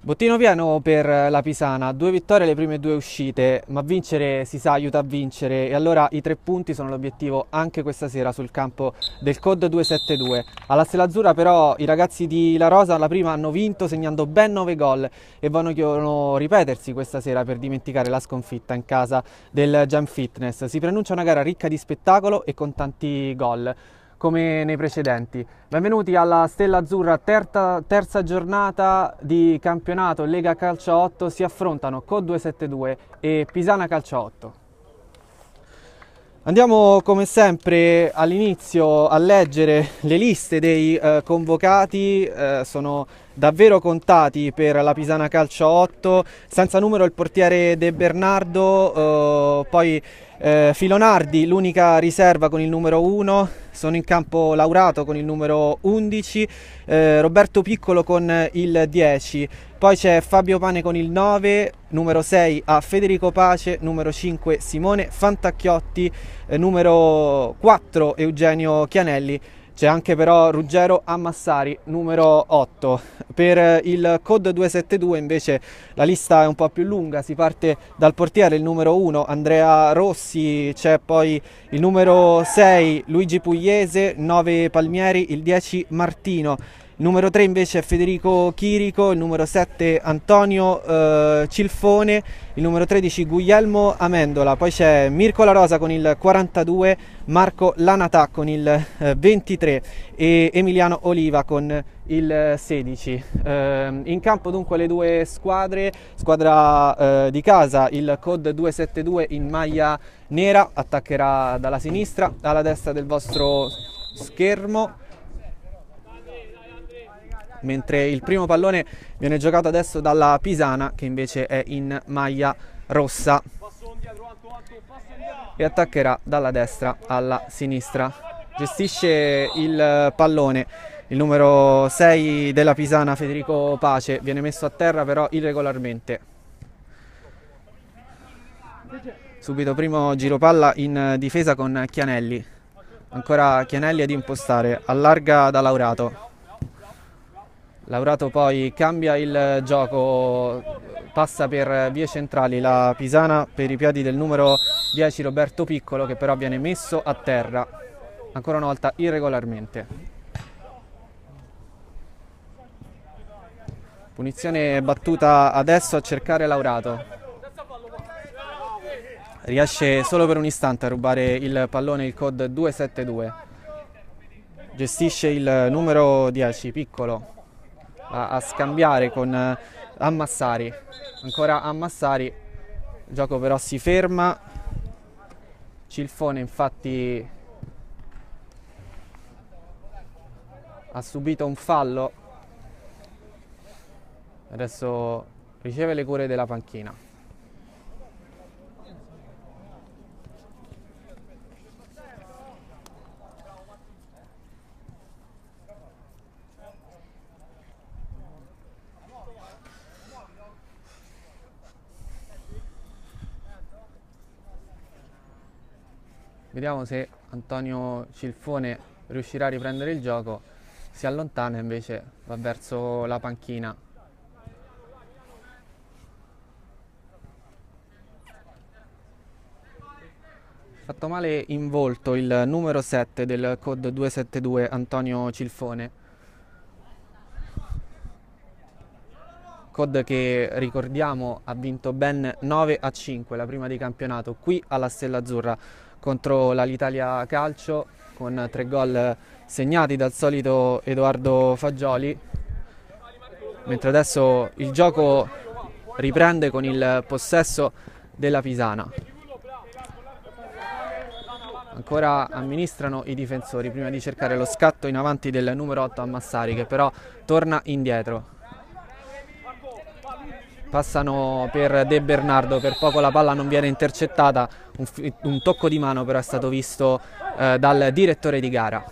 Bottino pieno per la Pisana, 2 vittorie alle prime 2 uscite, ma vincere si sa aiuta a vincere e allora i 3 punti sono l'obiettivo anche questa sera sul campo del COD 272. Alla Stella Azzurra però i ragazzi di La Rosa alla prima hanno vinto segnando ben 9 gol e vogliono ripetersi questa sera per dimenticare la sconfitta in casa del Jam Fitness. Si preannuncia una gara ricca di spettacolo e con tanti gol, come nei precedenti. Benvenuti alla Stella Azzurra, terza giornata di campionato Lega Calcio 8, si affrontano COD 272 e Pisana Calcio 8. Andiamo come sempre all'inizio a leggere le liste dei convocati, sono davvero contati per la Pisana Calcio 8, senza numero il portiere De Bernardo, poi Filonardi l'unica riserva con il numero 1, sono in campo Laurato con il numero 11, Roberto Piccolo con il 10, poi c'è Fabio Pane con il 9, numero 6 a Federico Pace, numero 5 Simone Fantacchiotti, numero 4 Eugenio Chianelli. C'è anche però Ruggero Ammassari, numero 8. Per il COD 272 invece la lista è un po' più lunga, si parte dal portiere, il numero 1 Andrea Rossi, c'è poi il numero 6 Luigi Pugliese, 9 Palmieri, il 10 Martino. Il numero 3 invece è Federico Chirico, il numero 7 Antonio Cilfone, il numero 13 Guglielmo Amendola, poi c'è Mirko La Rosa con il 42, Marco Lanatà con il 23 e Emiliano Oliva con il 16. In campo dunque le due squadre, squadra di casa, il COD 272 in maglia nera, attaccherà dalla sinistra alla destra del vostro schermo, mentre il primo pallone viene giocato adesso dalla Pisana che invece è in maglia rossa e attaccherà dalla destra alla sinistra. Gestisce il pallone il numero 6 della Pisana Federico Pace, viene messo a terra però irregolarmente. Subito primo giro palla in difesa con Chianelli, ancora Chianelli ad impostare, allarga da Laurato. Laurato poi cambia il gioco, passa per vie centrali la Pisana per i piedi del numero 10 Roberto Piccolo, che però viene messo a terra ancora una volta irregolarmente. Punizione battuta adesso a cercare Laurato, riesce solo per un istante a rubare il pallone il COD 272, gestisce il numero 10 Piccolo a scambiare con Ammassari, ancora Ammassari, il gioco però si ferma, Cilfone infatti ha subito un fallo, adesso riceve le cure della panchina. Vediamo se Antonio Cilfone riuscirà a riprendere il gioco, si allontana invece va verso la panchina. Fatto male in volto il numero 7 del COD 272 Antonio Cilfone. COD che ricordiamo ha vinto ben 9-5 la prima di campionato qui alla Stella Azzurra contro l'Alitalia Calcio, con 3 gol segnati dal solito Edoardo Fagioli, mentre adesso il gioco riprende con il possesso della Pisana. Ancora amministrano i difensori prima di cercare lo scatto in avanti del numero 8 Ammassari, che però torna indietro. Passano per De Bernardo, per poco la palla non viene intercettata, un tocco di mano però è stato visto dal direttore di gara.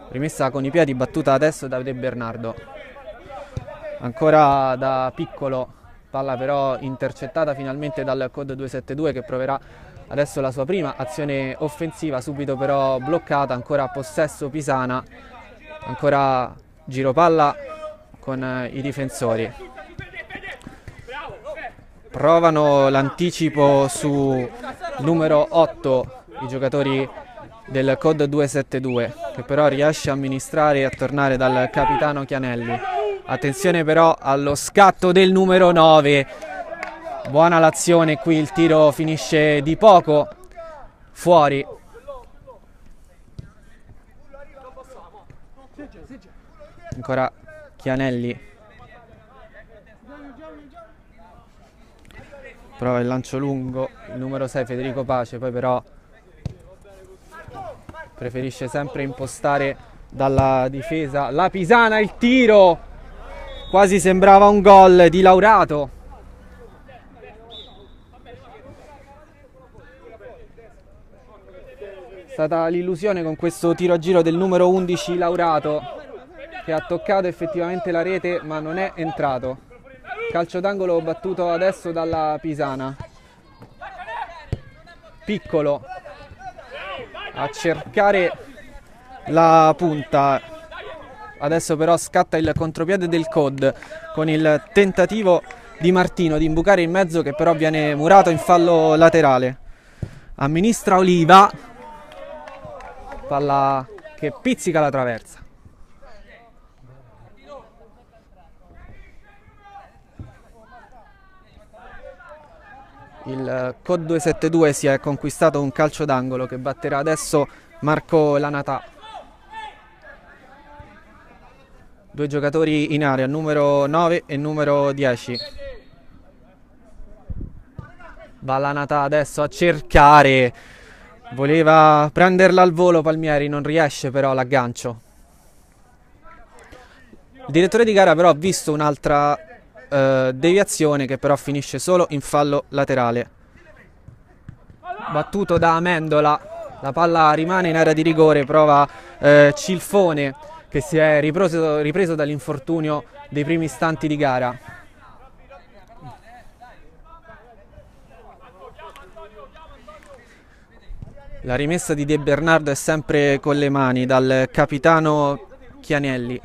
Rimessa con i piedi, battuta adesso da De Bernardo, ancora da Piccolo, palla però intercettata finalmente dal COD 272 che proverà adesso la sua prima azione offensiva, subito però bloccata, ancora possesso Pisana, ancora giro palla con i difensori. Provano l'anticipo su numero 8 i giocatori del COD 272, che però riesce a amministrare e a tornare dal capitano Chianelli. Attenzione però allo scatto del numero 9. Buona l'azione qui, il tiro finisce di poco fuori. Ancora Chianelli. Prova il lancio lungo, il numero 6 Federico Pace, poi però preferisce sempre impostare dalla difesa la Pisana. Il tiro quasi sembrava un gol di Laurato. È stata l'illusione con questo tiro a giro del numero 11 Laurato, che ha toccato effettivamente la rete ma non è entrato. Calcio d'angolo battuto adesso dalla Pisana. Piccolo a cercare la punta. Adesso però scatta il contropiede del COD con il tentativo di Martino di imbucare in mezzo, che però viene murato in fallo laterale. Amministra Oliva, palla che pizzica la traversa. Il COD 272 si è conquistato un calcio d'angolo che batterà adesso Marco Lanatà. Due giocatori in area, numero 9 e numero 10. Va Lanatà adesso a cercare. Voleva prenderla al volo Palmieri, non riesce però l'aggancio. Il direttore di gara però ha visto un'altra deviazione che però finisce solo in fallo laterale. Battuto da Amendola, la palla rimane in area di rigore, prova Cilfone, che si è ripreso dall'infortunio dei primi istanti di gara. La rimessa di De Bernardo è sempre con le mani dal capitano Chianelli.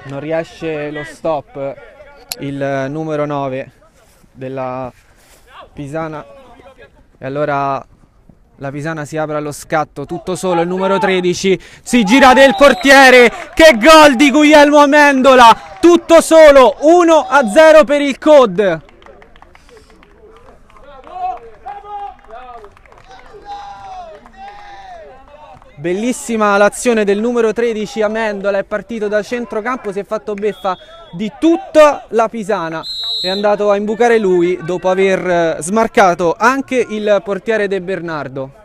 Non riesce lo stop il numero 9 della Pisana e allora la Pisana si apre allo scatto, tutto solo il numero 13 si gira del portiere. Che gol di Guglielmo Amendola, tutto solo, 1-0 per il COD. Bellissima l'azione del numero 13 Amendola, è partito da centrocampo, si è fatto beffa di tutta la Pisana, è andato a imbucare lui dopo aver smarcato anche il portiere De Bernardo.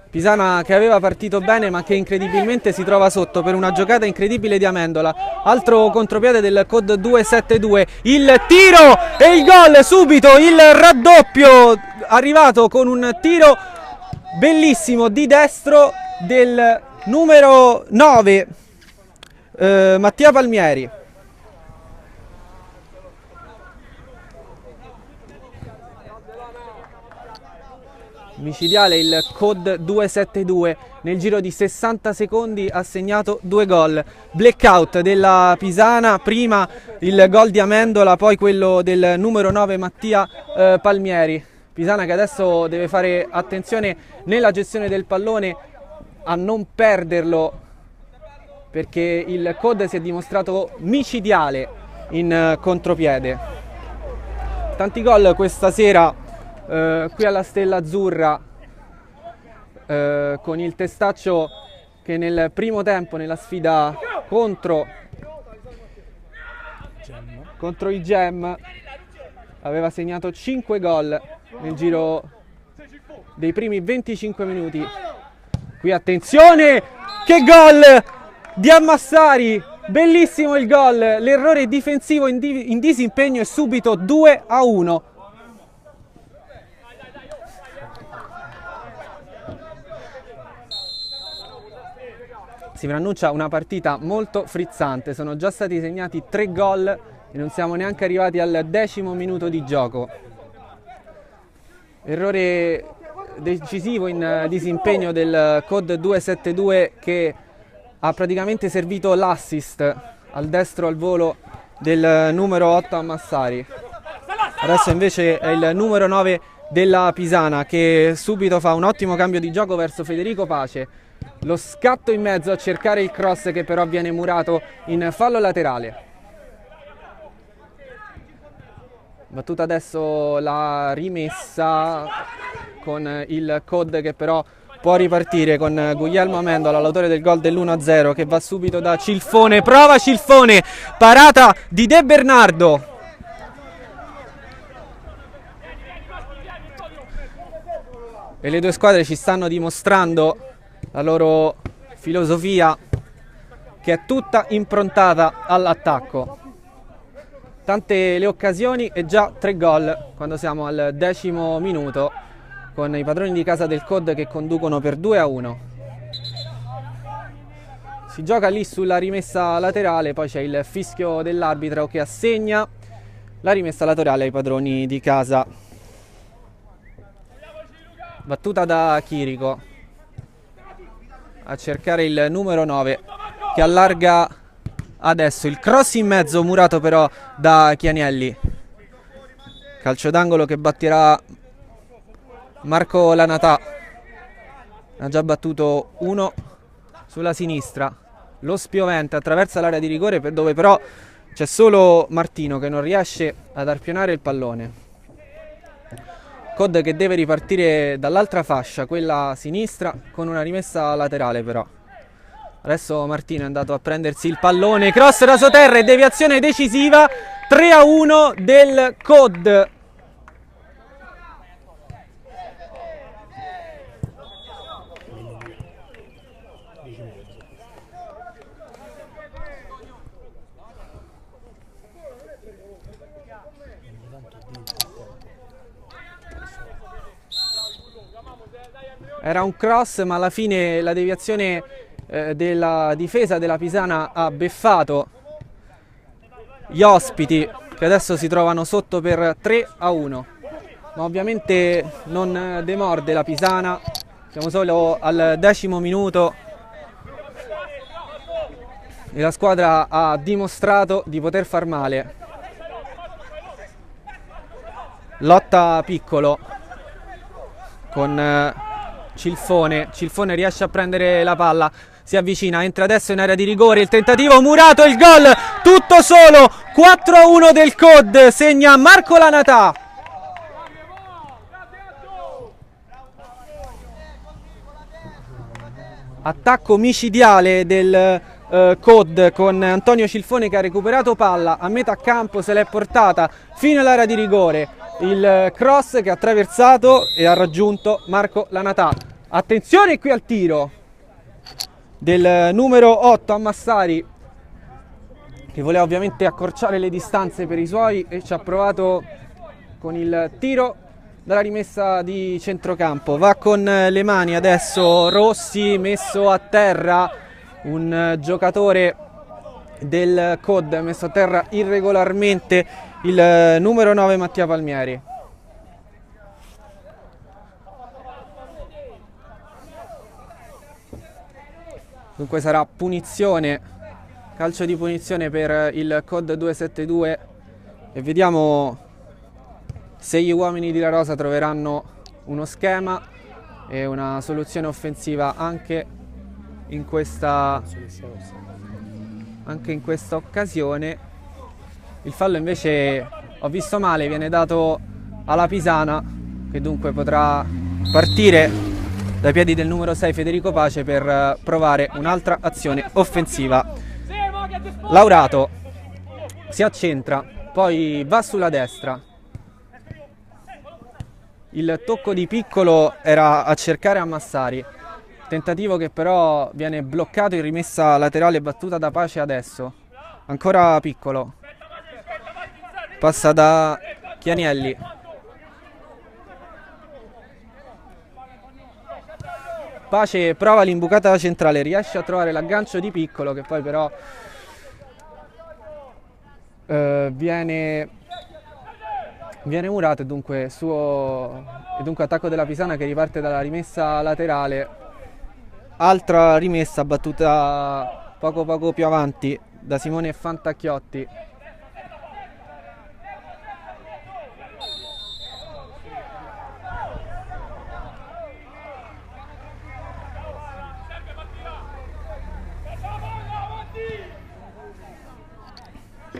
Pisana che aveva partito bene ma che incredibilmente si trova sotto per una giocata incredibile di Amendola. Altro contropiede del COD 272, il tiro e il gol subito, il raddoppio arrivato con un tiro bellissimo di destro del numero 9 Mattia Palmieri. Micidiale il COD 272, nel giro di 60 secondi ha segnato 2 gol. Blackout della Pisana, prima il gol di Amendola, poi quello del numero 9 Mattia Palmieri. Pisana che adesso deve fare attenzione nella gestione del pallone a non perderlo, perché il COD si è dimostrato micidiale in contropiede. Tanti gol questa sera qui alla Stella Azzurra, con il Testaccio che nel primo tempo nella sfida contro i Gem aveva segnato 5 gol nel giro dei primi 25 minuti. Qui attenzione, che gol di Ammassari, bellissimo il gol, l'errore difensivo in disimpegno è subito 2-1. Si preannuncia una partita molto frizzante, sono già stati segnati 3 gol e non siamo neanche arrivati al 10° minuto di gioco. Errore decisivo in disimpegno del COD 272 che ha praticamente servito l'assist al destro al volo del numero 8 Ammassari. Adesso invece è il numero 9 della Pisana che subito fa un ottimo cambio di gioco verso Federico Pace. Lo scatto in mezzo a cercare il cross che però viene murato in fallo laterale. Battuta adesso la rimessa con il COD che però può ripartire con Guglielmo Amendola, l'autore del gol dell'1-0, che va subito da Cilfone. Prova Cilfone, parata di De Bernardo. E le due squadre ci stanno dimostrando la loro filosofia, che è tutta improntata all'attacco. Tante le occasioni e già 3 gol quando siamo al 10° minuto, con i padroni di casa del COD che conducono per 2-1. Si gioca lì sulla rimessa laterale, poi c'è il fischio dell'arbitro che assegna la rimessa laterale ai padroni di casa. Battuta da Chirico a cercare il numero 9 che allarga adesso il cross in mezzo, murato però da Chianielli. Calcio d'angolo che batterà Marco Lanatà. Ha già battuto uno sulla sinistra. Lo spiovente attraversa l'area di rigore, dove però c'è solo Martino che non riesce ad arpionare il pallone. COD che deve ripartire dall'altra fascia, quella sinistra, con una rimessa laterale però. Adesso Martino è andato a prendersi il pallone, cross rasoterra e deviazione decisiva, 3-1 del COD. Era un cross, ma alla fine la deviazione della difesa della Pisana ha beffato gli ospiti, che adesso si trovano sotto per 3-1. Ma ovviamente non demorde la Pisana, siamo solo al 10° minuto e la squadra ha dimostrato di poter far male. Lotta Piccolo con Cilfone riesce a prendere la palla, si avvicina, entra adesso in area di rigore, il tentativo murato, il gol tutto solo, 4-1 del COD, segna Marco Lanatà. Attacco micidiale del COD con Antonio Cilfone che ha recuperato palla a metà campo, se l'è portata fino all'area di rigore. Il cross che ha attraversato e ha raggiunto Marco Lanatà. Attenzione qui al tiro del numero 8 Ammassari, che voleva ovviamente accorciare le distanze per i suoi e ci ha provato con il tiro dalla rimessa di centrocampo. Va con le mani adesso Rossi, messo a terra, un giocatore del COD messo a terra irregolarmente, il numero 9 Mattia Palmieri. Dunque sarà punizione, calcio di punizione per il COD 272 e vediamo se gli uomini di La Rosa troveranno uno schema e una soluzione offensiva anche in questa occasione. Il fallo invece, ho visto male, viene dato alla Pisana, che dunque potrà partire dai piedi del numero 6 Federico Pace per provare un'altra azione offensiva. Laurato si accentra, poi va sulla destra. Il tocco di Piccolo era a cercare Ammassari, tentativo che però viene bloccato in rimessa laterale battuta da Pace adesso. Ancora Piccolo, passa da Chianielli. Pace prova l'imbucata centrale, riesce a trovare l'aggancio di Piccolo che poi però viene viene murato e dunque attacco della Pisana che riparte dalla rimessa laterale. Altra rimessa battuta poco più avanti da Simone Fantacchiotti.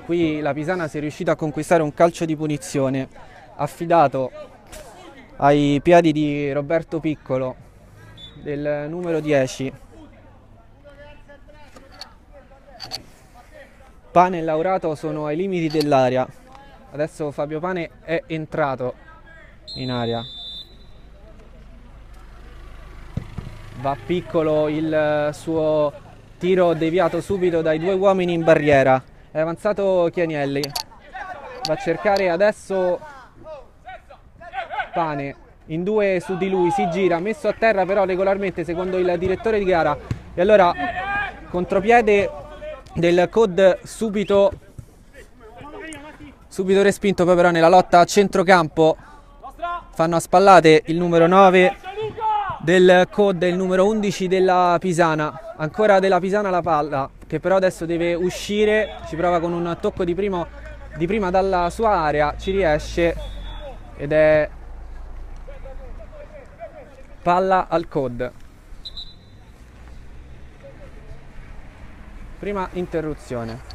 Qui la Pisana si è riuscita a conquistare un calcio di punizione affidato ai piedi di Roberto Piccolo, del numero 10. Pane e Laurato sono ai limiti dell'area. Adesso Fabio Pane è entrato in area. Va Piccolo, il suo tiro deviato subito dai due uomini in barriera. È avanzato Chianielli, va a cercare adesso Pane, in due su di lui, si gira, messo a terra però regolarmente secondo il direttore di gara, e allora contropiede del COD subito respinto. Poi però nella lotta a centrocampo fanno a spallate il numero 9 del COD e il numero 11 della Pisana. Ancora della Pisana la palla, che però adesso deve uscire, ci prova con un tocco di prima dalla sua area, ci riesce ed è palla al COD. Prima interruzione.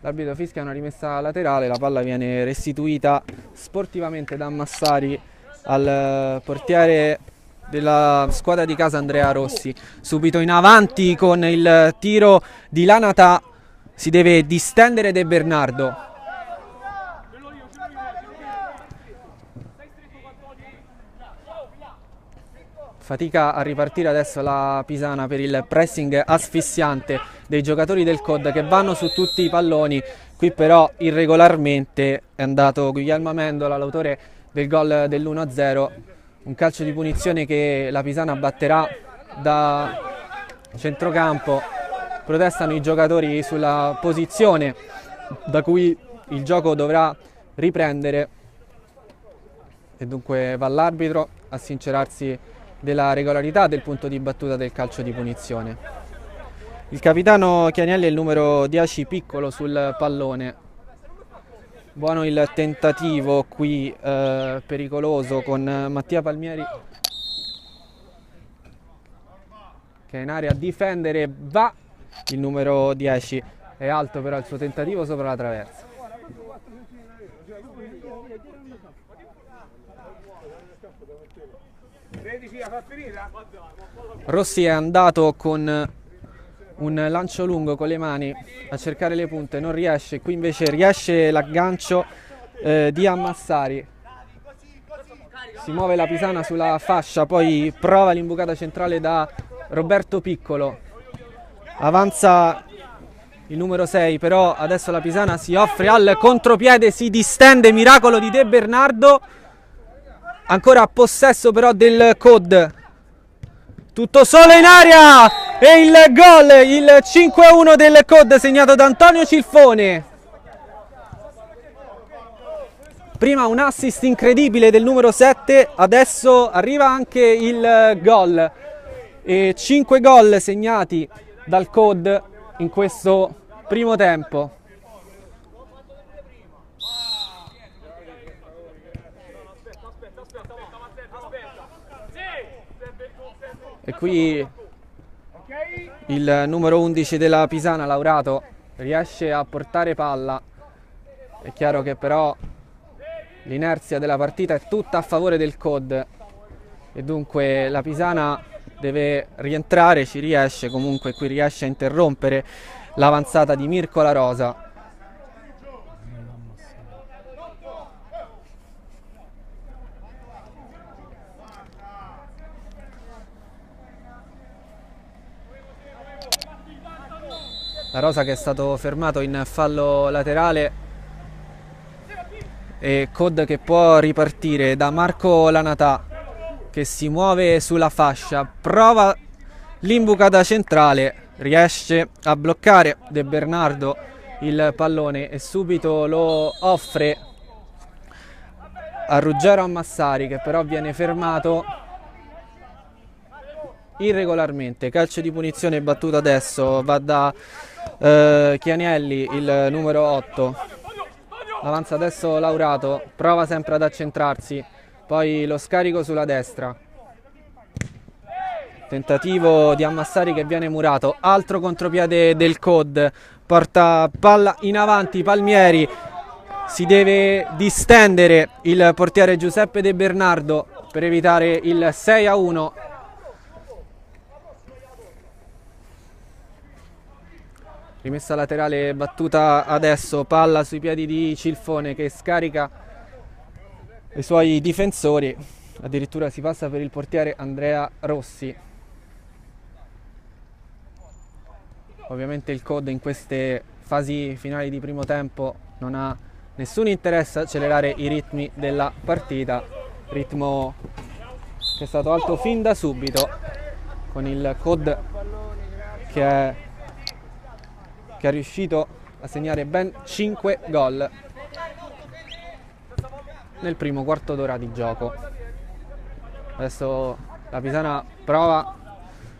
L'arbitro fischia una rimessa laterale, la palla viene restituita sportivamente da Massari al portiere della squadra di casa Andrea Rossi. Subito in avanti con il tiro di Lanata, si deve distendere De Bernardo. Fatica a ripartire adesso la Pisana per il pressing asfissiante dei giocatori del COD che vanno su tutti i palloni. Qui però irregolarmente è andato Guglielmo Amendola, l'autore del gol dell'1-0. Un calcio di punizione che la Pisana batterà da centrocampo. Protestano i giocatori sulla posizione da cui il gioco dovrà riprendere. E dunque va l'arbitro a sincerarsi della regolarità del punto di battuta del calcio di punizione. Il capitano Chianielli è il numero 10 Piccolo sul pallone. Buono il tentativo qui, pericoloso, con Mattia Palmieri che è in area a difendere. Va il numero 10, è alto però il suo tentativo sopra la traversa. Rossi è andato con un lancio lungo con le mani a cercare le punte, non riesce. Qui invece riesce l'aggancio di Ammassari. Si muove la Pisana sulla fascia, poi prova l'imbucata centrale da Roberto Piccolo. Avanza il numero 6, però adesso la Pisana si offre al contropiede, si distende, miracolo di De Bernardo. Ancora possesso però del COD. Tutto solo in aria e il gol, il 5-1 del COD segnato da Antonio Cilfone. Prima un assist incredibile del numero 7, adesso arriva anche il gol. E 5 gol segnati dal COD in questo primo tempo. E qui il numero 11 della Pisana, Laurato, riesce a portare palla. È chiaro che però l'inerzia della partita è tutta a favore del COD e dunque la Pisana deve rientrare, ci riesce, comunque qui riesce a interrompere l'avanzata di Mirko La Rosa. La Rosa che è stato fermato in fallo laterale e COD che può ripartire da Marco Lanata che si muove sulla fascia, prova l'imbucata centrale, riesce a bloccare De Bernardo il pallone e subito lo offre a Ruggero Ammassari, che però viene fermato irregolarmente. Calcio di punizione battuto adesso, va da Chianielli, il numero 8. Avanza adesso Laurato, prova sempre ad accentrarsi, poi lo scarico sulla destra. Tentativo di Ammassari che viene murato, altro contropiede del COD, porta palla in avanti Palmieri, si deve distendere il portiere Giuseppe De Bernardo per evitare il 6-1. Rimessa laterale battuta adesso, palla sui piedi di Cilfone che scarica i suoi difensori, addirittura si passa per il portiere Andrea Rossi. Ovviamente il COD in queste fasi finali di primo tempo non ha nessun interesse a accelerare i ritmi della partita, ritmo che è stato alto fin da subito, con il COD che è riuscito a segnare ben 5 gol nel primo quarto d'ora di gioco. Adesso la Pisana prova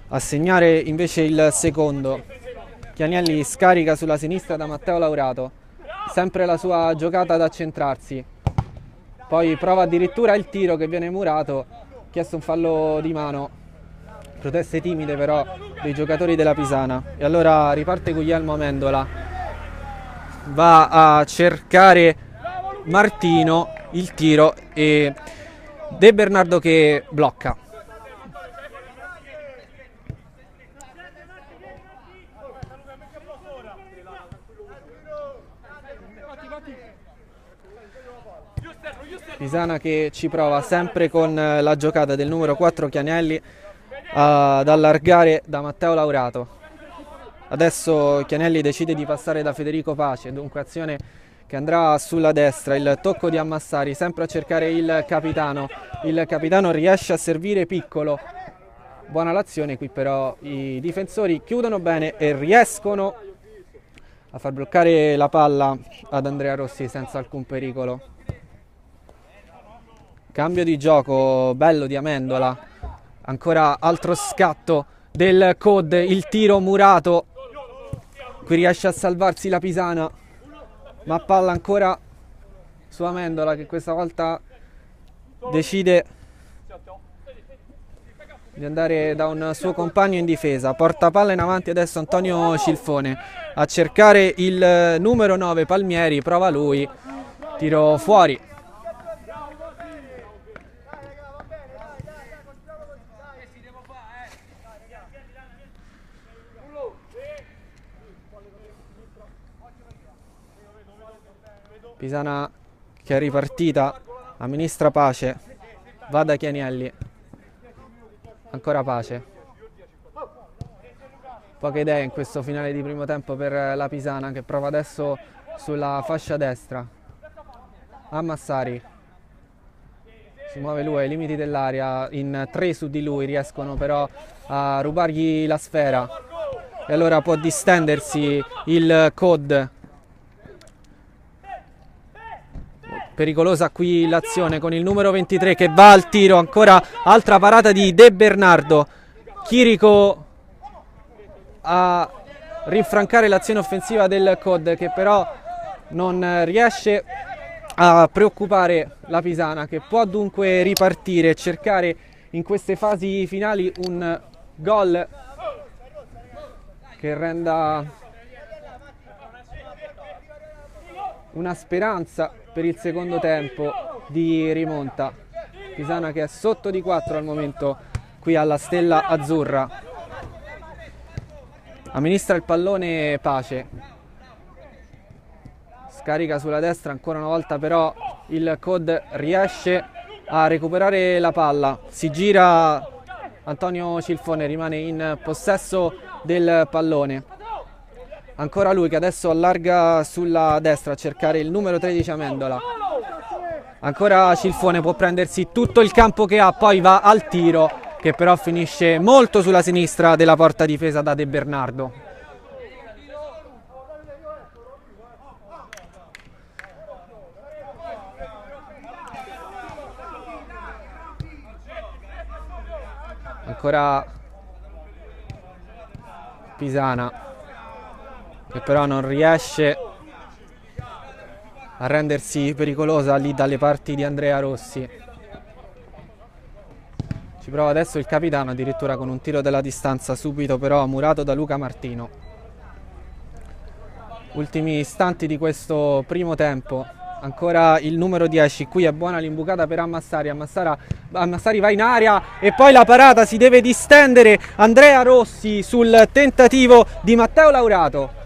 a segnare invece il secondo. Chianielli scarica sulla sinistra da Matteo Laurato, sempre la sua giocata ad accentrarsi, poi prova addirittura il tiro che viene murato, chiesto un fallo di mano, proteste timide però dei giocatori della Pisana. E allora riparte Guglielmo Amendola, va a cercare Martino, il tiro, e De Bernardo che blocca. Pisana che ci prova sempre con la giocata del numero 4 Chianelli ad allargare da Matteo Laurato. Adesso Chianelli decide di passare da Federico Pace, dunque azione che andrà sulla destra, il tocco di Ammassari, sempre a cercare il capitano riesce a servire Piccolo, buona l'azione qui, però i difensori chiudono bene e riescono a far bloccare la palla ad Andrea Rossi senza alcun pericolo. Cambio di gioco bello di Amendola, ancora altro scatto del COD, il tiro murato, qui riesce a salvarsi la Pisana, ma palla ancora su Amendola che questa volta decide di andare da un suo compagno in difesa. Porta palla in avanti adesso Antonio Cilfone a cercare il numero 9 Palmieri, prova lui, tiro fuori. Pisana che è ripartita, amministra Pace, va da Chianielli, ancora Pace. Poche idee in questo finale di primo tempo per la Pisana che prova adesso sulla fascia destra. Ammassari, si muove lui ai limiti dell'area, in 3 su di lui riescono però a rubargli la sfera e allora può distendersi il COD. Pericolosa qui l'azione con il numero 23 che va al tiro, ancora altra parata di De Bernardo. Chirico a rinfrancare l'azione offensiva del COD che però non riesce a preoccupare la Pisana, che può dunque ripartire e cercare in queste fasi finali un gol che renda una speranza per il secondo tempo di rimonta. Pisana che è sotto di 4 al momento qui alla Stella Azzurra. Amministra il pallone Pace, scarica sulla destra ancora una volta, però il COD riesce a recuperare la palla, si gira Antonio Cilfone, rimane in possesso del pallone. Ancora lui che adesso allarga sulla destra a cercare il numero 13 Amendola. Ancora Cilfone, può prendersi tutto il campo che ha, poi va al tiro che però finisce molto sulla sinistra della porta difesa da De Bernardo. Ancora Pisana, che però non riesce a rendersi pericolosa lì dalle parti di Andrea Rossi. Ci prova adesso il capitano, addirittura con un tiro della distanza, subito però murato da Luca Martino. Ultimi istanti di questo primo tempo. Ancora il numero 10, qui è buona l'imbucata per Ammassari. Ammassari va in aria e poi la parata, si deve distendere Andrea Rossi sul tentativo di Matteo Laurato.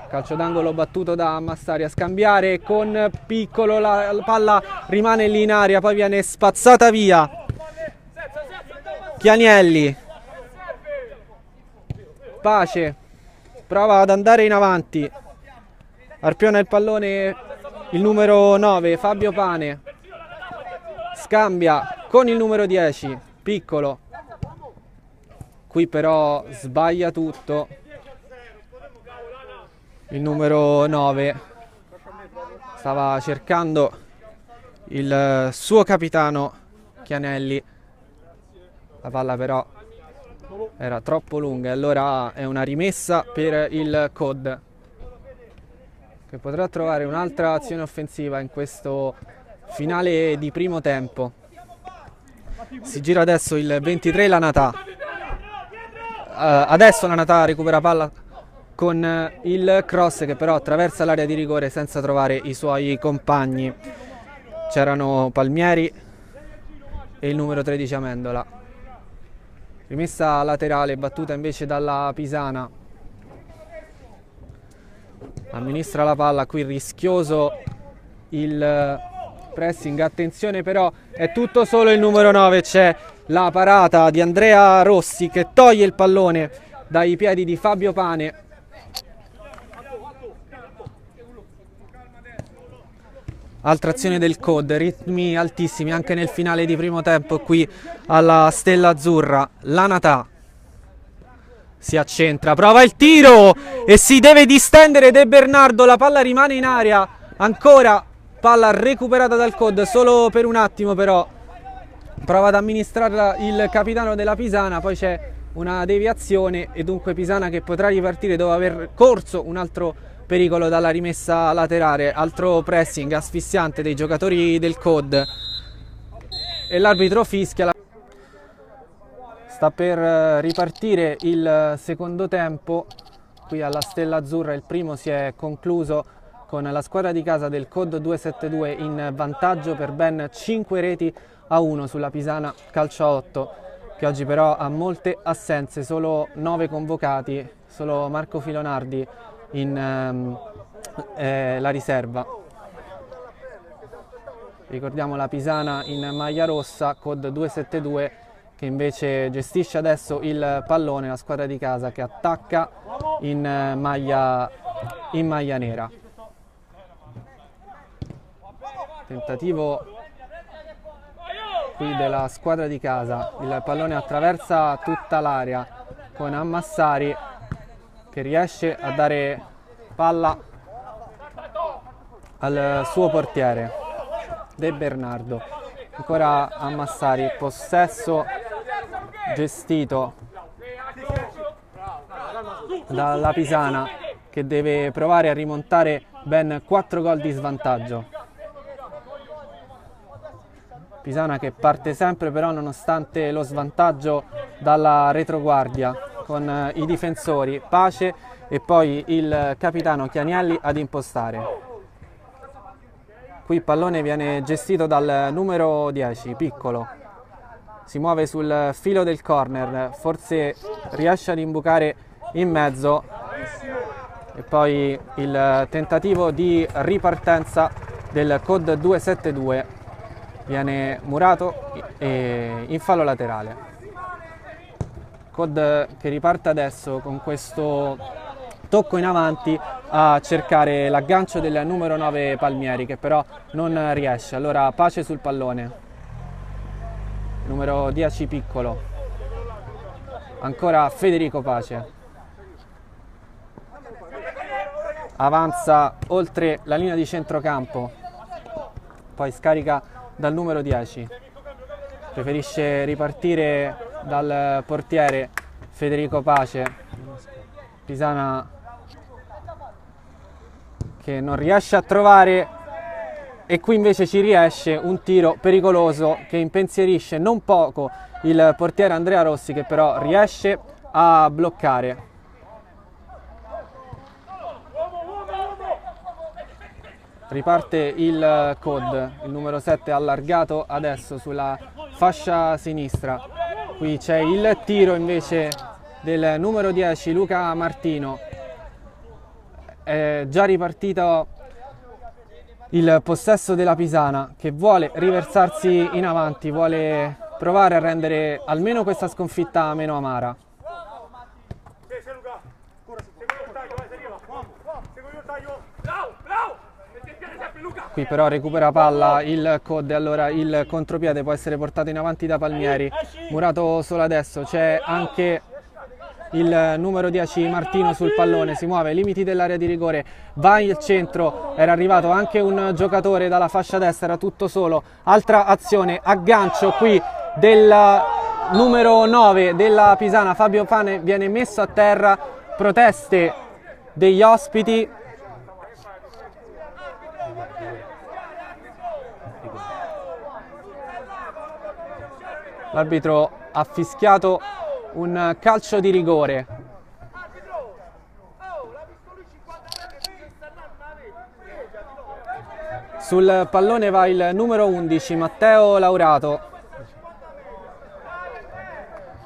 Calcio d'angolo battuto da Ammassari a scambiare con Piccolo, la palla rimane lì in aria, poi viene spazzata via. Chianielli, Pace prova ad andare in avanti, arpiona il pallone il numero 9 Fabio Pane, scambia con il numero 10 Piccolo, qui però sbaglia tutto il numero 9, stava cercando il suo capitano Chianelli, la palla però era troppo lunga e allora è una rimessa per il COD, che potrà trovare un'altra azione offensiva in questo finale di primo tempo. Si gira adesso il 23 Lanatà, adesso Lanatà recupera palla con il cross che però attraversa l'area di rigore senza trovare i suoi compagni. C'erano Palmieri e il numero 13 Amendola. Rimessa laterale battuta invece dalla Pisana. Amministra la palla, qui rischioso il pressing, attenzione però è tutto solo il numero 9, c'è la parata di Andrea Rossi che toglie il pallone dai piedi di Fabio Pane. Altra azione del COD, ritmi altissimi anche nel finale di primo tempo qui alla Stella Azzurra. Lanatà si accentra, prova il tiro e si deve distendere De Bernardo, la palla rimane in aria, ancora palla recuperata dal COD solo per un attimo, però prova ad amministrarla il capitano della Pisana, poi c'è una deviazione e dunque Pisana che potrà ripartire dopo aver corso un altro pericolo dalla rimessa laterale, altro pressing asfissiante dei giocatori del COD e l'arbitro fischia. Sta per ripartire il secondo tempo qui alla Stella Azzurra, il primo si è concluso con la squadra di casa del COD 272 in vantaggio per ben 5-1 sulla Pisana Calcio 8, che oggi però ha molte assenze, solo 9 convocati, solo Marco Filonardi in la riserva. Ricordiamo la Pisana in maglia rossa, COD 272 che invece gestisce adesso il pallone, la squadra di casa che attacca in maglia nera. Tentativo qui della squadra di casa, il pallone attraversa tutta l'area con Ammassari che riesce a dare palla al suo portiere De Bernardo. Ancora Ammassari, possesso gestito dalla Pisana che deve provare a rimontare ben 4 gol di svantaggio. Pisana che parte sempre però nonostante lo svantaggio dalla retroguardia con i difensori Pace e poi il capitano Chianielli ad impostare. Qui il pallone viene gestito dal numero 10, Piccolo. Si muove sul filo del corner, forse riesce ad imbucare in mezzo e poi il tentativo di ripartenza del COD 272 viene murato in fallo laterale. COD che riparte adesso con questo tocco in avanti a cercare l'aggancio del numero 9 Palmieri che però non riesce. Allora Pace sul pallone, numero 10 Piccolo, ancora Federico Pace, avanza oltre la linea di centrocampo, poi scarica dal numero 10, preferisce ripartire dal portiere Federico Pace. Pisana che non riesce a trovare, e qui invece ci riesce un tiro pericoloso che impensierisce non poco il portiere Andrea Rossi, che però riesce a bloccare. Riparte il COD, il numero 7 allargato adesso sulla fascia sinistra. Qui c'è il tiro invece del numero 10 Luca Martino. È già ripartito il possesso della Pisana, che vuole riversarsi in avanti, vuole provare a rendere almeno questa sconfitta meno amara. Qui però recupera palla il COD, allora il contropiede può essere portato in avanti da Palmieri. Murato solo adesso, c'è anche il numero 10 Martino sul pallone, si muove ai limiti dell'area di rigore, va al centro, era arrivato anche un giocatore dalla fascia destra, era tutto solo. Altra azione, aggancio qui del numero 9 della Pisana, Fabio Pane, viene messo a terra, proteste degli ospiti. L'arbitro ha fischiato un calcio di rigore. Sul pallone va il numero 11 Matteo Laurato.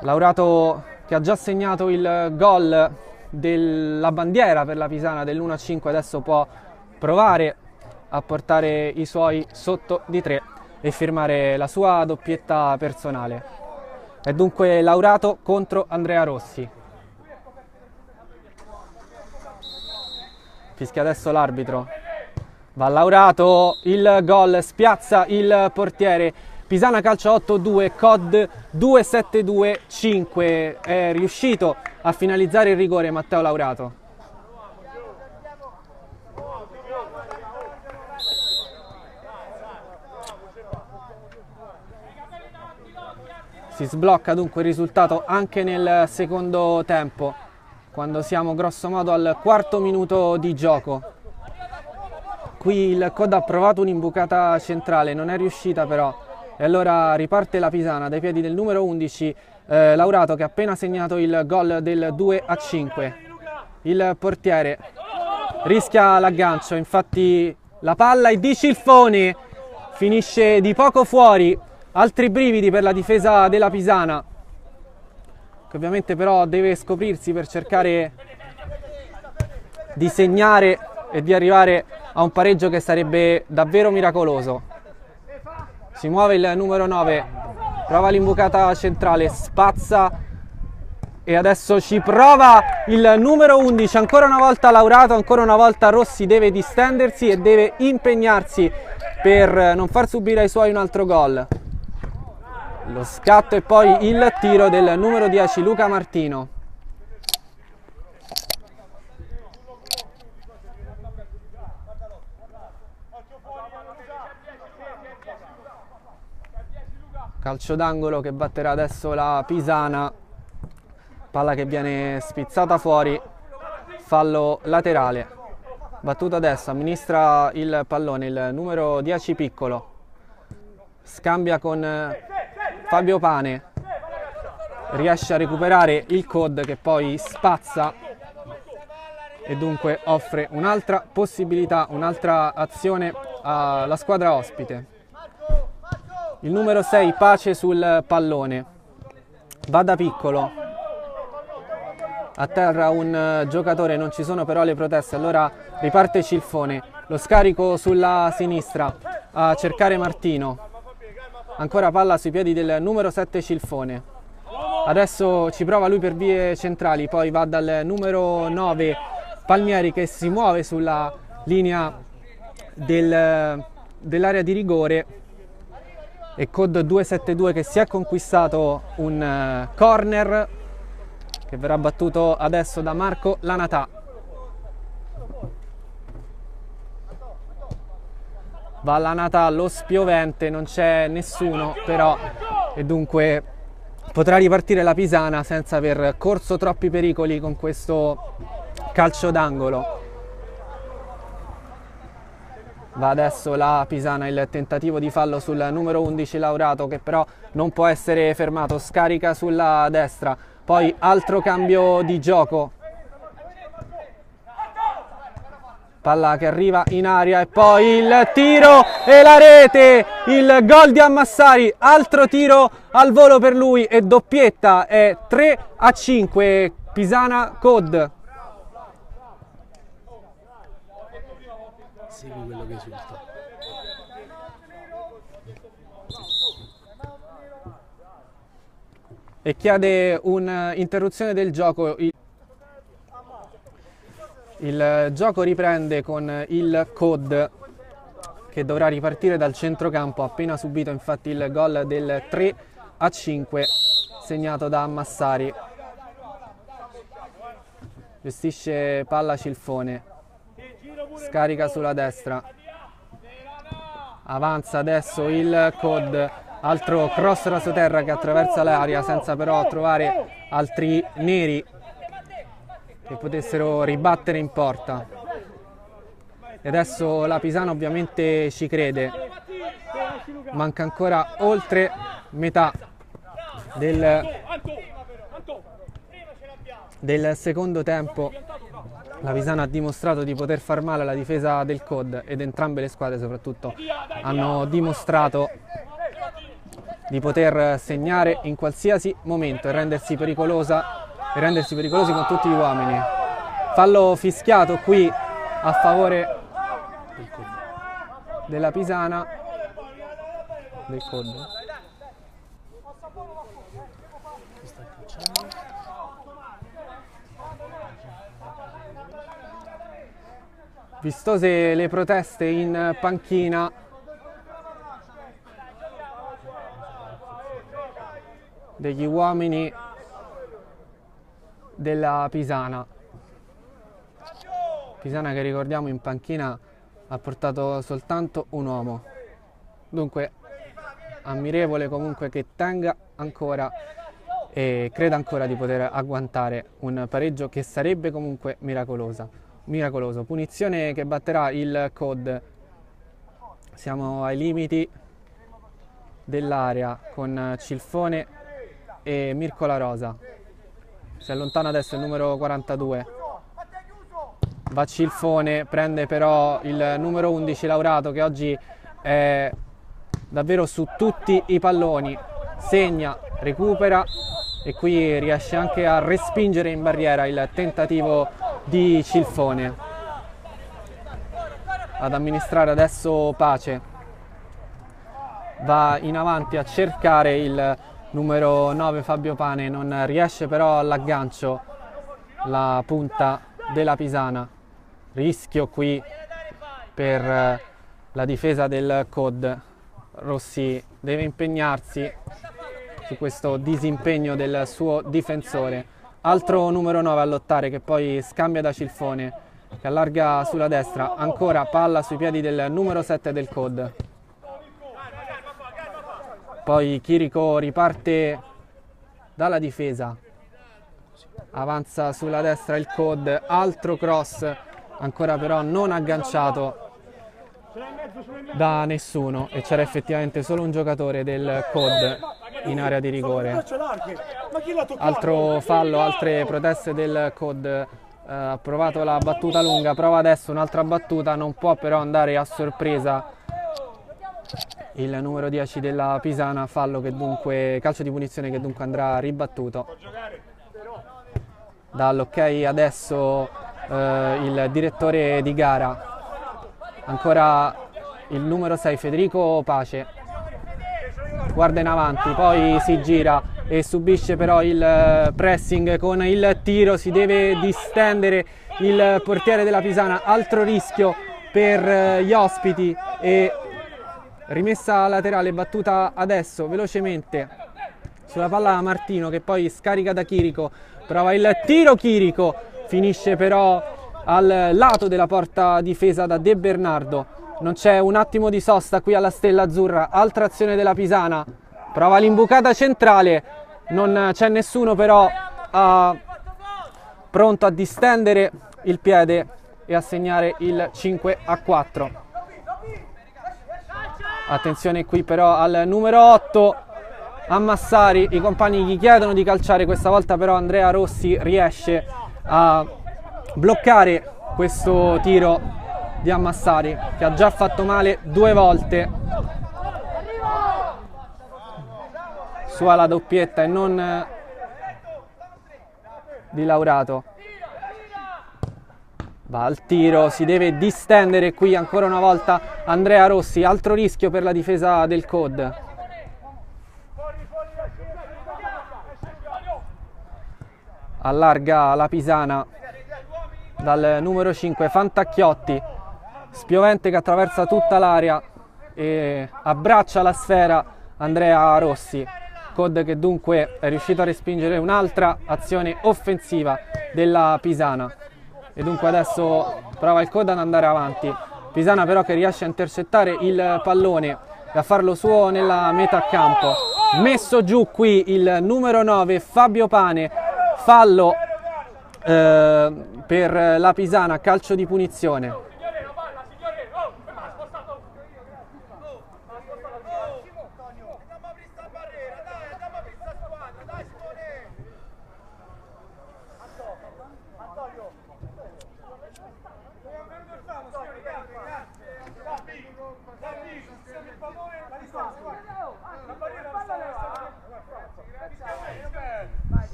Laurato che ha già segnato il gol della bandiera per la Pisana dell'1-5, adesso può provare a portare i suoi sotto di 3 e firmare la sua doppietta personale. È dunque Laurato contro Andrea Rossi. Fischia adesso l'arbitro. Va Laurato, il gol spiazza il portiere. Pisana calcio 8-2, COD 2-7-2-5. È riuscito a finalizzare il rigore Matteo Laurato. Si sblocca dunque il risultato anche nel secondo tempo, quando siamo grosso modo al quarto minuto di gioco. Qui il COD ha provato un'imbucata centrale, non è riuscita però, e allora riparte la Pisana dai piedi del numero 11 Laurato, che ha appena segnato il gol del 2-5. Il portiere rischia l'aggancio, infatti la palla è di Cilfone, finisce di poco fuori. Altri brividi per la difesa della Pisana, che ovviamente però deve scoprirsi per cercare di segnare e di arrivare a un pareggio che sarebbe davvero miracoloso. Si muove il numero 9, prova l'imbucata centrale, spazza e adesso ci prova il numero 11, ancora una volta Laurato, ancora una volta Rossi deve distendersi e deve impegnarsi per non far subire ai suoi un altro gol. Lo scatto e poi il tiro del numero 10 Luca Martino. Calcio d'angolo che batterà adesso la Pisana. Palla che viene spizzata fuori. Fallo laterale. Battuto adesso, amministra il pallone il numero 10 Piccolo. Scambia con Fabio Pane, riesce a recuperare il COD che poi spazza e dunque offre un'altra possibilità, un'altra azione alla squadra ospite. Il numero 6 Pace sul pallone, va da Piccolo, a terra un giocatore, non ci sono però le proteste, allora riparte Cilfone, lo scarico sulla sinistra a cercare Martino. Ancora palla sui piedi del numero 7 Cilfone. Adesso ci prova lui per vie centrali, poi va dal numero 9 Palmieri che si muove sulla linea dell'area di rigore. e Code 272 che si è conquistato un corner che verrà battuto adesso da Marco Lanatà. Va Lanatà, lo spiovente, non c'è nessuno però, e dunque potrà ripartire la Pisana senza aver corso troppi pericoli con questo calcio d'angolo. Va adesso la Pisana, il tentativo di fallo sul numero 11 Laurato, che però non può essere fermato, scarica sulla destra, poi altro cambio di gioco. Palla che arriva in aria e poi il tiro e la rete, il gol di Ammassari, altro tiro al volo per lui e doppietta, è 3-5 Pisana Code. Segui quello che esulta. E chiede un'interruzione del gioco. Il gioco riprende con il Code che dovrà ripartire dal centrocampo, appena subito infatti il gol del 3-5 segnato da Ammassari. Gestisce palla Cilfone, scarica sulla destra, avanza adesso il Code, altro cross rasoterra che attraversa l'area senza però trovare altri neri che potessero ribattere in porta. E adesso la Pisana ovviamente ci crede, manca ancora oltre metà del secondo tempo. La Pisana ha dimostrato di poter far male alla difesa del Code ed entrambe le squadre soprattutto hanno dimostrato di poter segnare in qualsiasi momento e rendersi pericolosi con tutti gli uomini. Fallo fischiato qui a favore della Pisana, del Code. Vistose le proteste in panchina, degli uomini della Pisana. Pisana che, ricordiamo, in panchina ha portato soltanto un uomo. Dunque ammirevole comunque che tenga ancora e creda ancora di poter agguantare un pareggio che sarebbe comunque miracoloso. Punizione che batterà il Code. Siamo ai limiti dell'area con Cilfone e Mirko La Rosa. Si allontana adesso il numero 42. Va Cilfone, prende però il numero 11 Laurato, che oggi è davvero su tutti i palloni. Segna, recupera e qui riesce anche a respingere in barriera il tentativo di Cilfone. Ad amministrare adesso Pace. Va in avanti a cercare il numero 9 Fabio Pane, non riesce però all'aggancio la punta della Pisana. Rischio qui per la difesa del Code. Rossi deve impegnarsi su questo disimpegno del suo difensore. Altro numero 9 a lottare che poi scambia da Cilfone, che allarga sulla destra, ancora palla sui piedi del numero 7 del Code. Poi Chirico riparte dalla difesa, avanza sulla destra il Code, altro cross, ancora però non agganciato da nessuno e c'era effettivamente solo un giocatore del Code in area di rigore. Altro fallo, altre proteste del Code. Ha provato la battuta lunga, prova adesso un'altra battuta, non può però andare a sorpresa il numero 10 della Pisana. Fallo che dunque, calcio di punizione che dunque andrà ribattuto. Dall'ok adesso il direttore di gara. Ancora il numero 6 Federico Pace, guarda in avanti, poi si gira e subisce però il pressing con il tiro, si deve distendere il portiere della Pisana. Altro rischio per gli ospiti e rimessa laterale battuta adesso velocemente sulla palla da Martino, che poi scarica da Chirico, prova il tiro Chirico, finisce però al lato della porta difesa da De Bernardo. Non c'è un attimo di sosta qui alla Stella Azzurra, altra azione della Pisana, prova l'imbucata centrale, non c'è nessuno però pronto a distendere il piede e a segnare il 5-4. Attenzione qui però al numero 8, a Massari, i compagni gli chiedono di calciare, questa volta però Andrea Rossi riesce a bloccare questo tiro di Ammassari, che ha già fatto male 2 volte su alla doppietta e non di Laurato. Va al tiro, si deve distendere qui ancora una volta Andrea Rossi, altro rischio per la difesa del COD. Allarga la Pisana dal numero 5 Fantacchiotti, spiovente che attraversa tutta l'area e abbraccia la sfera Andrea Rossi. COD che dunque è riuscito a respingere un'altra azione offensiva della Pisana e dunque adesso prova il COD ad andare avanti. Pisana però che riesce a intercettare il pallone e a farlo suo nella metà campo. Messo giù qui il numero 9 Fabio Pane, fallo per la Pisana, calcio di punizione.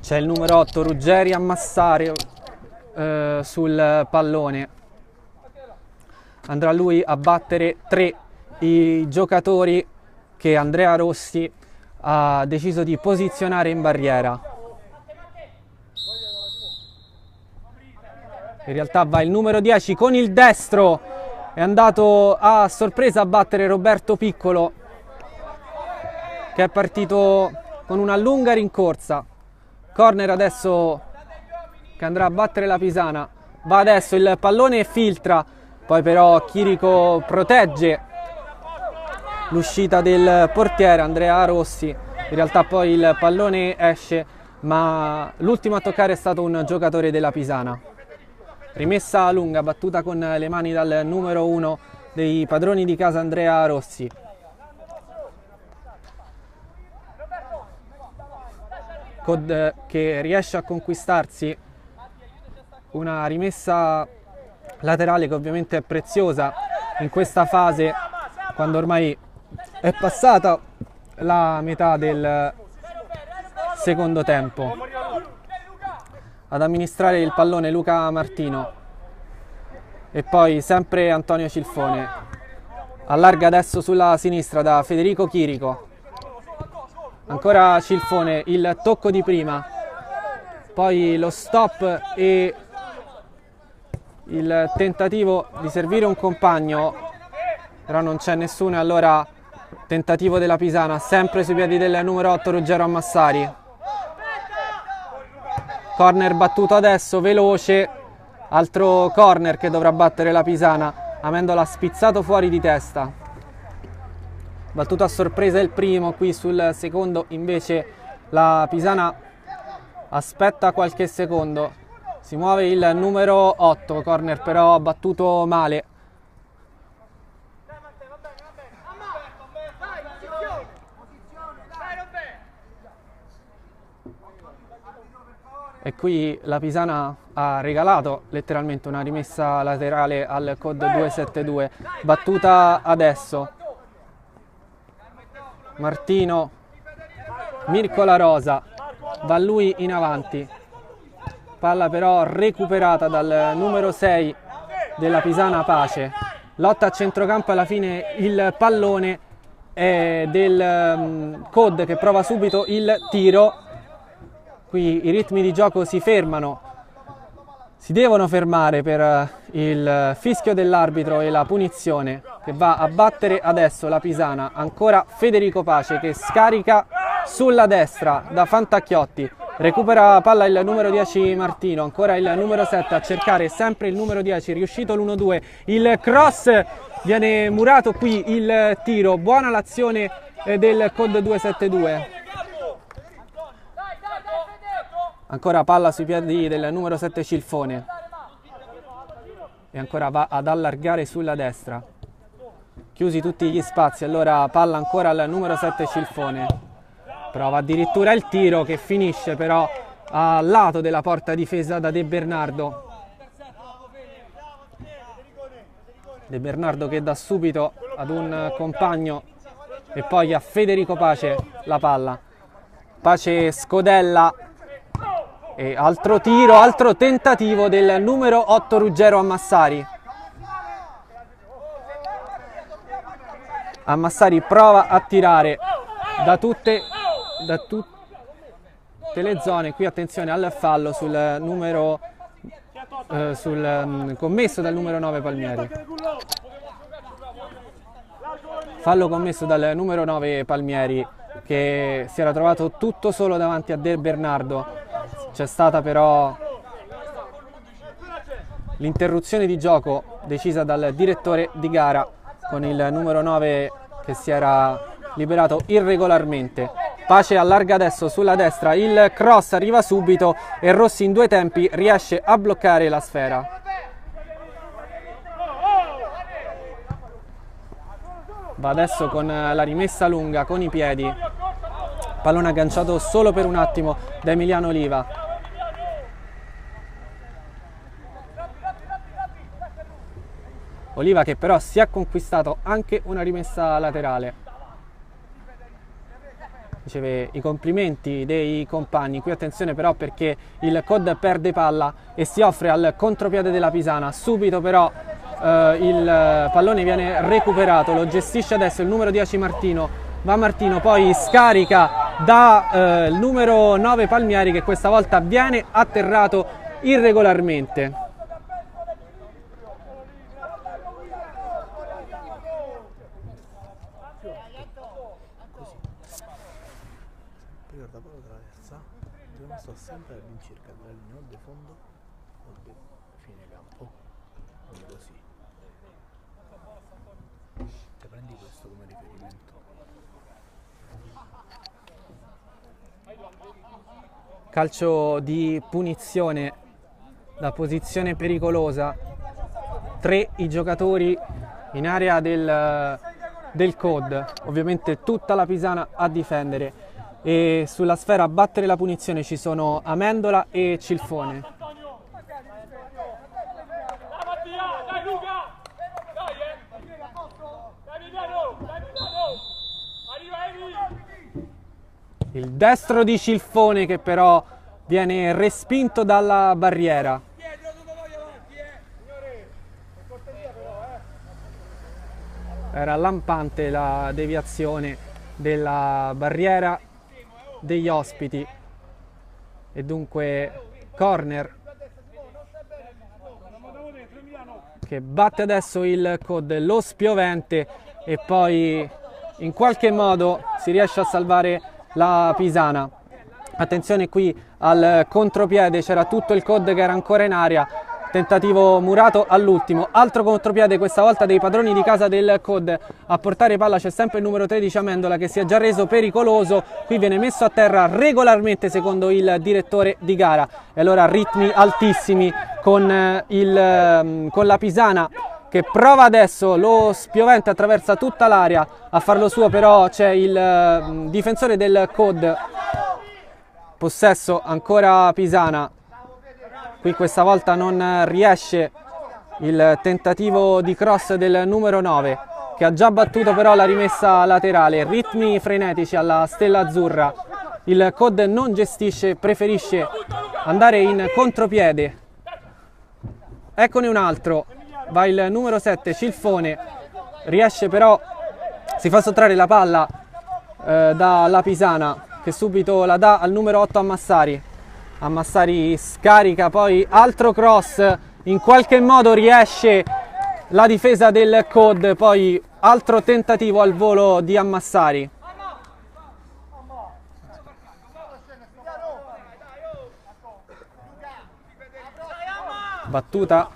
C'è il numero 8 Ruggeri a Massari sul pallone, andrà lui a battere 3 i giocatori che Andrea Rossi ha deciso di posizionare in barriera. In realtà va il numero 10 con il destro, è andato a sorpresa a battere Roberto Piccolo, che è partito con una lunga rincorsa. Corner adesso che andrà a battere la Pisana, va adesso il pallone e filtra, poi però Chirico protegge l'uscita del portiere Andrea Rossi, in realtà poi il pallone esce ma l'ultimo a toccare è stato un giocatore della Pisana. Rimessa lunga battuta con le mani dal numero 1 dei padroni di casa Andrea Rossi. COD che riesce a conquistarsi una rimessa laterale che ovviamente è preziosa in questa fase, quando ormai è passata la metà del secondo tempo. Ad amministrare il pallone Luca Martino e poi sempre Antonio Cilfone. Allarga adesso sulla sinistra da Federico Chirico. Ancora Cilfone, il tocco di prima, poi lo stop e il tentativo di servire un compagno, però non c'è nessuno e allora tentativo della Pisana, sempre sui piedi del numero 8 Ruggero Ammassari. Corner battuto adesso, veloce, altro corner che dovrà battere la Pisana, Amendola spizzato fuori di testa. Battuto a sorpresa il primo, qui sul secondo invece la Pisana aspetta qualche secondo, si muove il numero 8, corner però battuto male. E qui la Pisana ha regalato letteralmente una rimessa laterale al COD 272, battuta adesso. Martino, Mirko La Rosa, va lui in avanti, palla però recuperata dal numero 6 della Pisana Pace, lotta a centrocampo, alla fine il pallone è del COD che prova subito il tiro. Qui i ritmi di gioco si fermano, si devono fermare per il fischio dell'arbitro e la punizione che va a battere adesso la Pisana. Ancora Federico Pace che scarica sulla destra da Fantacchiotti, recupera palla il numero 10 Martino, ancora il numero 7 a cercare sempre il numero 10, riuscito l'1-2, il cross, viene murato qui il tiro, buona l'azione del COD 272. Ancora palla sui piedi del numero 7 Cilfone e ancora va ad allargare sulla destra, chiusi tutti gli spazi, allora palla ancora al numero 7 Cilfone, prova addirittura il tiro che finisce però al lato della porta difesa da De Bernardo. De Bernardo che dà subito ad un compagno e poi a Federico Pace la palla. Pace scodella e altro tiro, altro tentativo del numero 8 Ruggero Ammassari. Ammassari prova a tirare da tutte le zone. Qui attenzione al fallo sul numero commesso dal numero 9 Palmieri. Fallo commesso dal numero 9 Palmieri che si era trovato tutto solo davanti a De Bernardo. C'è stata però l'interruzione di gioco decisa dal direttore di gara con il numero 9 che si era liberato irregolarmente. Pace allarga adesso sulla destra, il cross arriva subito e Rossi in due tempi riesce a bloccare la sfera. Va adesso con la rimessa lunga con i piedi, pallone agganciato solo per un attimo da Emiliano Oliva. Oliva che però si è conquistato anche una rimessa laterale. Riceve i complimenti dei compagni. Qui attenzione però perché il COD perde palla e si offre al contropiede della Pisana. Subito però il pallone viene recuperato, lo gestisce adesso il numero 10 Martino. Va Martino, poi scarica da il numero 9 Palmieri che questa volta viene atterrato irregolarmente. Sto sempre all'incirca della linea o di fondo o di fine campo, quindi così. Te prendi questo come riferimento. Calcio di punizione da posizione pericolosa, 3 i giocatori in area del COD, ovviamente tutta la Pisana a difendere. E sulla sfera a battere la punizione ci sono Amendola e Cilfone. Il destro di Cilfone che però viene respinto dalla barriera. Era lampante la deviazione della barriera degli ospiti e dunque corner che batte adesso il COD, lo spiovente, e poi in qualche modo si riesce a salvare la Pisana. Attenzione qui al contropiede, c'era tutto il COD che era ancora in aria, tentativo murato all'ultimo, altro contropiede questa volta dei padroni di casa del COD. A portare palla c'è sempre il numero 13 Amendola che si è già reso pericoloso, qui viene messo a terra regolarmente secondo il direttore di gara. E allora ritmi altissimi con la Pisana che prova adesso, lo spiovente attraversa tutta l'area a farlo suo, però c'è il difensore del COD. Possesso ancora Pisana. Qui questa volta non riesce il tentativo di cross del numero 9 che ha già battuto però la rimessa laterale. Ritmi frenetici alla Stella Azzurra. Il COD non gestisce, preferisce andare in contropiede. Eccone un altro. Va il numero 7 Cilfone. Riesce però, si fa sottrarre la palla dalla Pisana che subito la dà al numero 8 Ammassari. Ammassari scarica, poi altro cross in qualche modo riesce la difesa del COD, poi altro tentativo al volo di Ammassari. Battuta,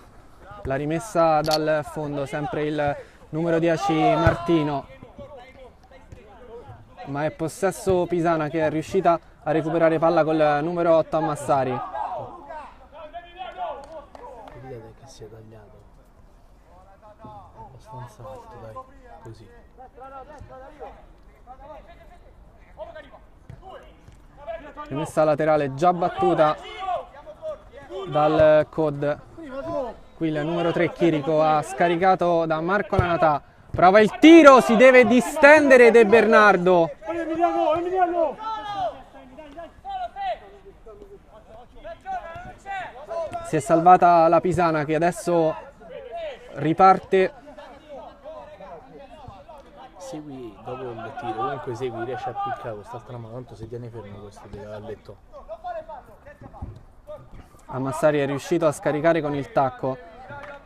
la rimessa dal fondo, sempre il numero 10 Martino, ma è possesso Pisana che è riuscita a recuperare palla col numero 8 Ammassari. Vedete che si è tagliato abbastanza alto, dai, così. Rimessa laterale già battuta dal COD. Qui il numero 3 Chirico ha scaricato da Marco Lanatà. Prova il tiro, si deve distendere De Bernardo. Si è salvata la Pisana che adesso riparte. Segui dopo il tiro, comunque segui, riesci a piccare quest'altra mano, tanto se tieni fermo questo tiro dal letto. Ammassari è riuscito a scaricare con il tacco,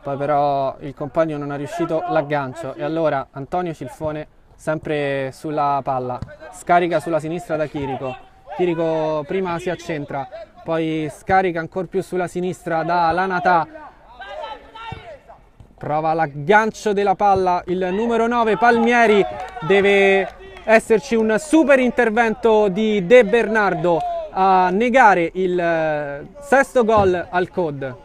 poi però il compagno non ha riuscito l'aggancio e allora Antonio Cilfone sempre sulla palla, scarica sulla sinistra da Chirico. Chirico prima si accentra, poi scarica ancora più sulla sinistra da Lanatà, prova l'aggancio della palla il numero 9 Palmieri, deve esserci un super intervento di De Bernardo a negare il sesto gol al COD.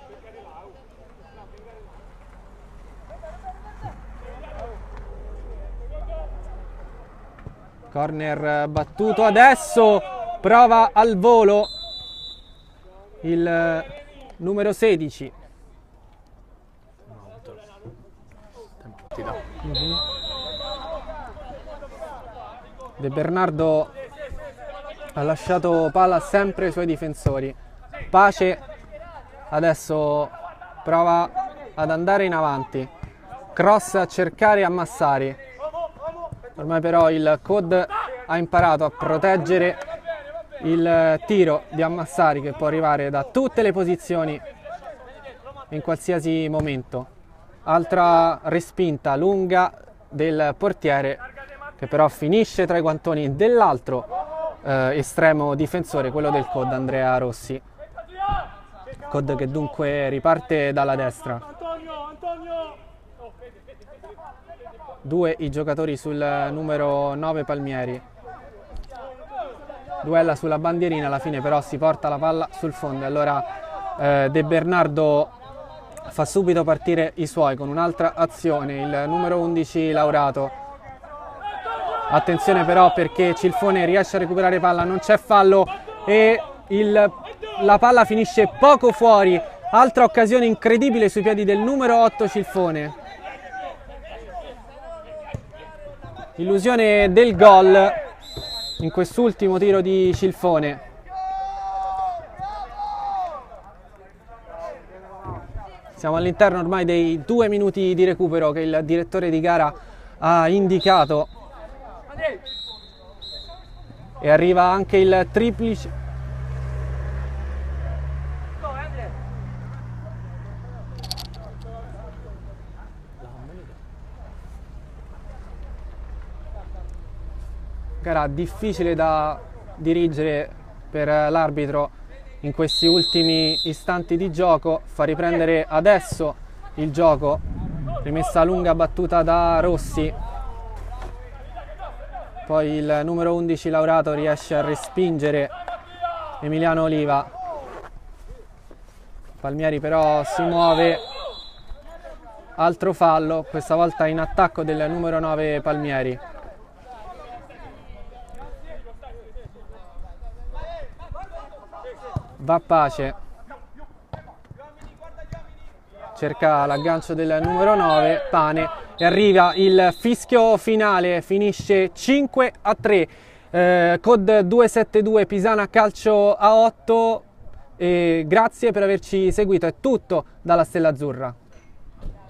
Corner battuto adesso, prova al volo il numero 16. De Bernardo ha lasciato palla sempre ai suoi difensori. Pace adesso prova ad andare in avanti, cross a cercare Ammassari. Ormai però il COD ha imparato a proteggere il tiro di Ammassari che può arrivare da tutte le posizioni in qualsiasi momento. Altra respinta lunga del portiere che però finisce tra i guantoni dell'altro estremo difensore, quello del COD, Andrea Rossi. COD che dunque riparte dalla destra. Due i giocatori sul numero 9 Palmieri. Duella sulla bandierina, alla fine però si porta la palla sul fondo e allora De Bernardo fa subito partire i suoi con un'altra azione, il numero 11 Laurato. Attenzione però perché Cilfone riesce a recuperare palla, non c'è fallo e la palla finisce poco fuori. Altra occasione incredibile sui piedi del numero 8 Cilfone. Illusione del gol in quest'ultimo tiro di Cilfone. Siamo all'interno ormai dei 2 minuti di recupero che il direttore di gara ha indicato. E arriva anche il triplice. Gara difficile da dirigere per l'arbitro in questi ultimi istanti di gioco. Fa riprendere adesso il gioco, rimessa lunga battuta da Rossi, poi il numero 11 Laurato riesce a respingere Emiliano Oliva. Palmieri però si muove, altro fallo, questa volta in attacco del numero 9 Palmieri. Va Pace, cerca l'aggancio del numero 9 Pane e arriva il fischio finale, finisce 5-3, COD 272 Pisana calcio a 8 e grazie per averci seguito, è tutto dalla Stella Azzurra.